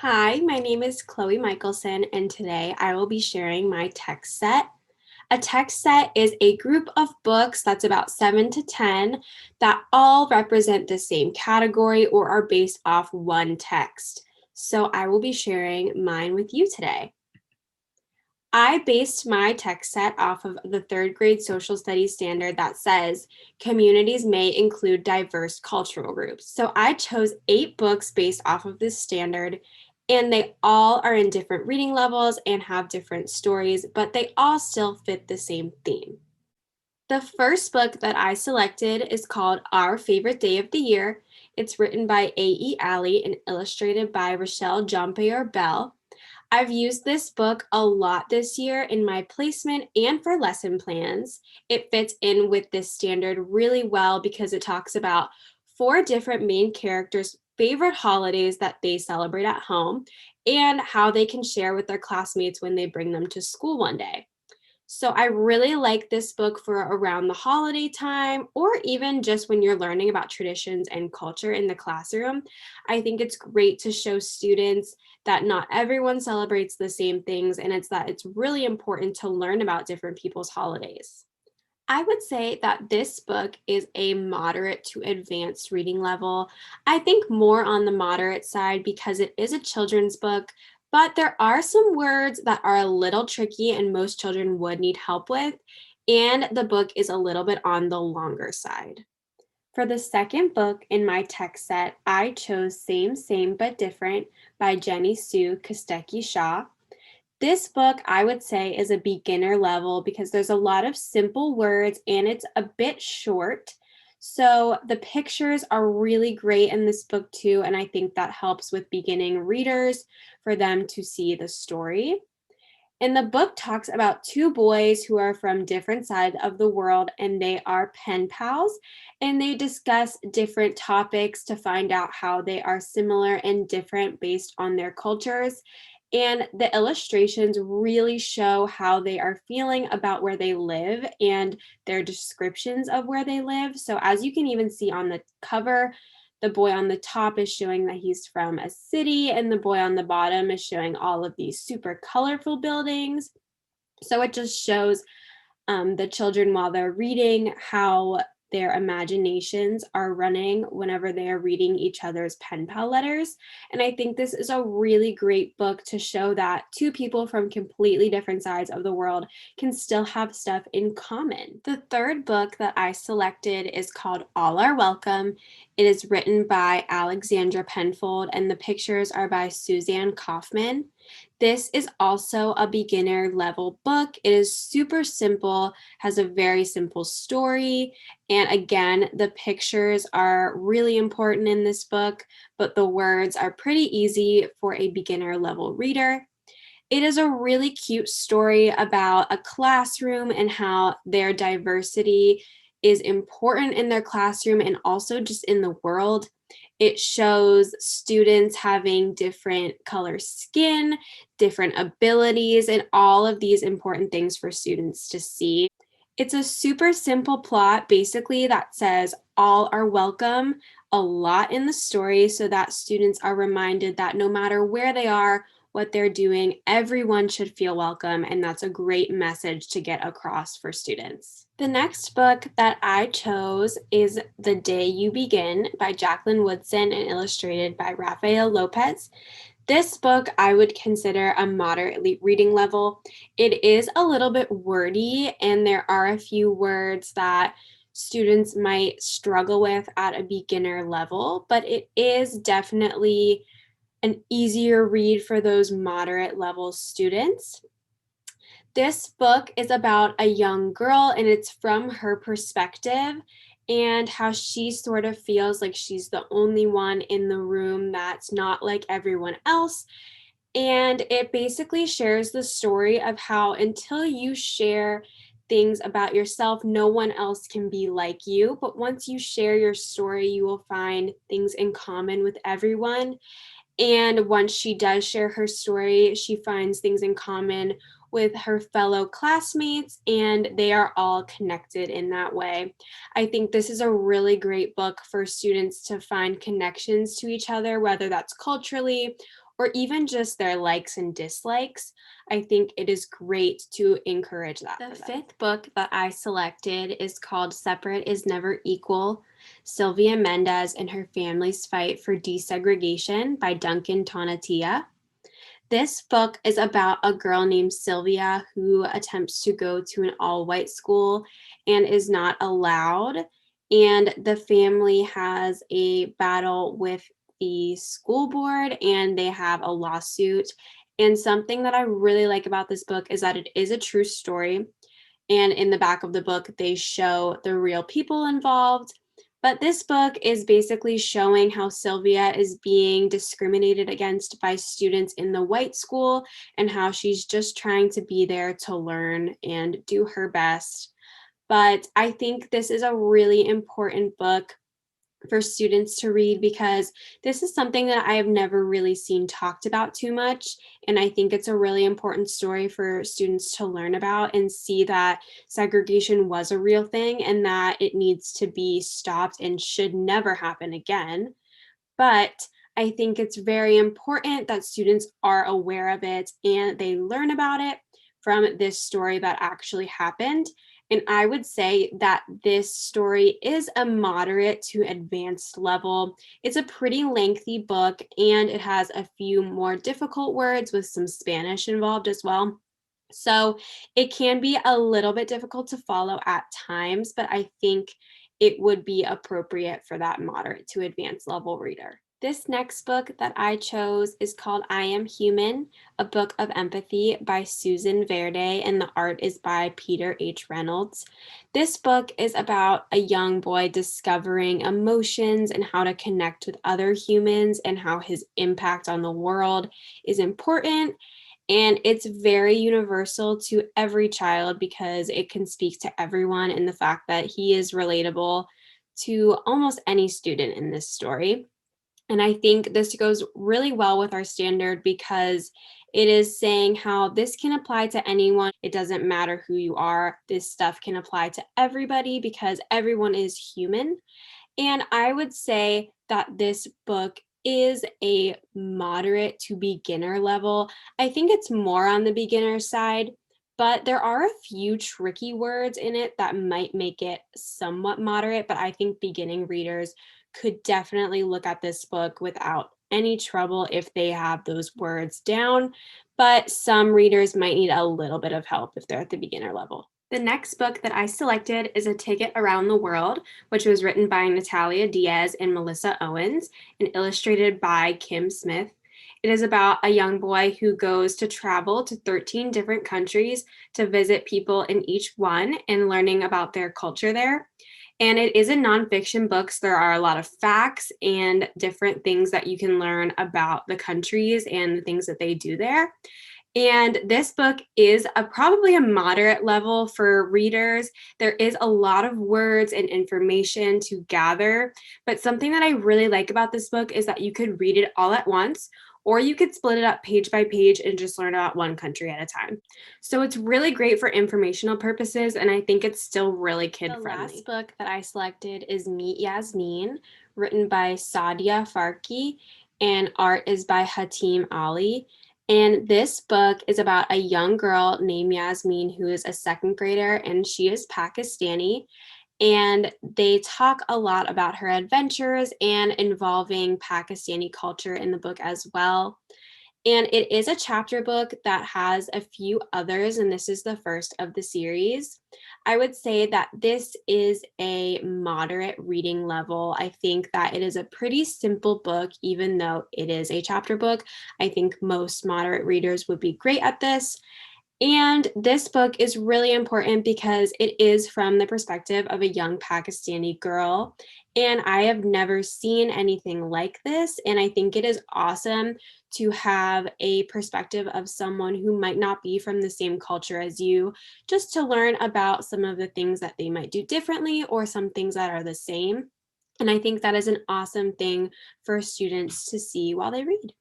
Hi, my name is Chloe Michelson, and today I will be sharing my text set. A text set is a group of books that's about 7 to 10 that all represent the same category or are based off one text. So I will be sharing mine with you today. I based my text set off of the third grade social studies standard that says communities may include diverse cultural groups. So I chose 8 books based off of this standard, and they all are in different reading levels and have different stories, but they all still fit the same theme. The first book that I selected is called Our Favorite Day of the Year. It's written by A.E. Alley and illustrated by Rochelle Jean-Pierre Bell. I've used this book a lot this year in my placement and for lesson plans. It fits in with this standard really well because it talks about 4 different main characters' favorite holidays that they celebrate at home and how they can share with their classmates when they bring them to school one day. So I really like this book for around the holiday time or even just when you're learning about traditions and culture in the classroom. I think it's great to show students that not everyone celebrates the same things, and it's really important to learn about different people's holidays. I would say that this book is a moderate to advanced reading level. I think more on the moderate side because it is a children's book, but there are some words that are a little tricky and most children would need help with, and the book is a little bit on the longer side. For the second book in my text set, I chose Same, Same But Different by Jenny Sue Kostecki Shaw. This book, I would say, is a beginner level because there's a lot of simple words and it's a bit short. So the pictures are really great in this book too, and I think that helps with beginning readers for them to see the story. And the book talks about 2 boys who are from different sides of the world and they are pen pals, and they discuss different topics to find out how they are similar and different based on their cultures. And the illustrations really show how they are feeling about where they live and their descriptions of where they live. So as you can even see on the cover, the boy on the top is showing that he's from a city, and the boy on the bottom is showing all of these super colorful buildings. So it just shows the children while they're reading how their imaginations are running whenever they are reading each other's pen pal letters. And I think this is a really great book to show that 2 people from completely different sides of the world can still have stuff in common. The third book that I selected is called All Are Welcome. It is written by Alexandra Penfold, and the pictures are by Suzanne Kaufman. This is also a beginner level book. It is super simple, has a very simple story. And again, the pictures are really important in this book, but the words are pretty easy for a beginner level reader. It is a really cute story about a classroom and how their diversity is important in their classroom and also just in the world. It shows students having different color skin, different abilities, and all of these important things for students to see. It's a super simple plot, basically, that says all are welcome a lot in the story so that students are reminded that no matter where they are, what they're doing, everyone should feel welcome, and that's a great message to get across for students. The next book that I chose is The Day You Begin by Jacqueline Woodson and illustrated by Rafael Lopez. This book I would consider a moderate reading level. It is a little bit wordy, and there are a few words that students might struggle with at a beginner level, but it is definitely an easier read for those moderate level students. This book is about a young girl, and it's from her perspective and how she sort of feels like she's the only one in the room that's not like everyone else. And it basically shares the story of how until you share things about yourself, no one else can be like you. But once you share your story, you will find things in common with everyone. And once she does share her story, she finds things in common with her fellow classmates, and they are all connected in that way. I think this is a really great book for students to find connections to each other, whether that's culturally or even just their likes and dislikes, I think it is great to encourage that. The fifth book that I selected is called Separate is Never Equal: Sylvia Mendez and Her Family's Fight for Desegregation by Duncan Tonatia. This book is about a girl named Sylvia who attempts to go to an all-white school and is not allowed. And the family has a battle with the school board and they have a lawsuit. And something that I really like about this book is that it is a true story. And in the back of the book, they show the real people involved. But this book is basically showing how Sylvia is being discriminated against by students in the white school and how she's just trying to be there to learn and do her best. But I think this is a really important book for students to read because this is something that I have never really seen talked about too much. And I think it's a really important story for students to learn about and see that segregation was a real thing and that it needs to be stopped and should never happen again. But I think it's very important that students are aware of it and they learn about it from this story that actually happened. And I would say that this story is a moderate to advanced level. It's a pretty lengthy book and it has a few more difficult words with some Spanish involved as well. So it can be a little bit difficult to follow at times, but I think it would be appropriate for that moderate to advanced level reader. This next book that I chose is called I Am Human, a Book of Empathy by Susan Verde, and the art is by Peter H. Reynolds. This book is about a young boy discovering emotions and how to connect with other humans and how his impact on the world is important. And it's very universal to every child because it can speak to everyone, and the fact that he is relatable to almost any student in this story. And I think this goes really well with our standard because it is saying how this can apply to anyone. It doesn't matter who you are. This stuff can apply to everybody because everyone is human. And I would say that this book is a moderate to beginner level. I think it's more on the beginner side, but there are a few tricky words in it that might make it somewhat moderate. But I think beginning readers could definitely look at this book without any trouble if they have those words down. But some readers might need a little bit of help if they're at the beginner level. The next book that I selected is A Ticket Around the World, which was written by Natalia Diaz and Melissa Owens and illustrated by Kim Smith. It is about a young boy who goes to travel to 13 different countries to visit people in each one and learning about their culture there. And it is a nonfiction book, so there are a lot of facts and different things that you can learn about the countries and the things that they do there. And this book is probably a moderate level for readers. There is a lot of words and information to gather, but something that I really like about this book is that you could read it all at once, or you could split it up page by page and just learn about one country at a time. So it's really great for informational purposes, and I think it's still really kid-friendly. The last book that I selected is Meet Yasmin, written by Sadia Farki, and art is by Hatim Ali. And this book is about a young girl named Yasmin who is a second grader, and she is Pakistani. And they talk a lot about her adventures and involving Pakistani culture in the book as well. And it is a chapter book that has a few others, and this is the first of the series. I would say that this is a moderate reading level. I think that it is a pretty simple book, even though it is a chapter book. I think most moderate readers would be great at this. And this book is really important because it is from the perspective of a young Pakistani girl. And I have never seen anything like this. And I think it is awesome to have a perspective of someone who might not be from the same culture as you, just to learn about some of the things that they might do differently or some things that are the same. And I think that is an awesome thing for students to see while they read.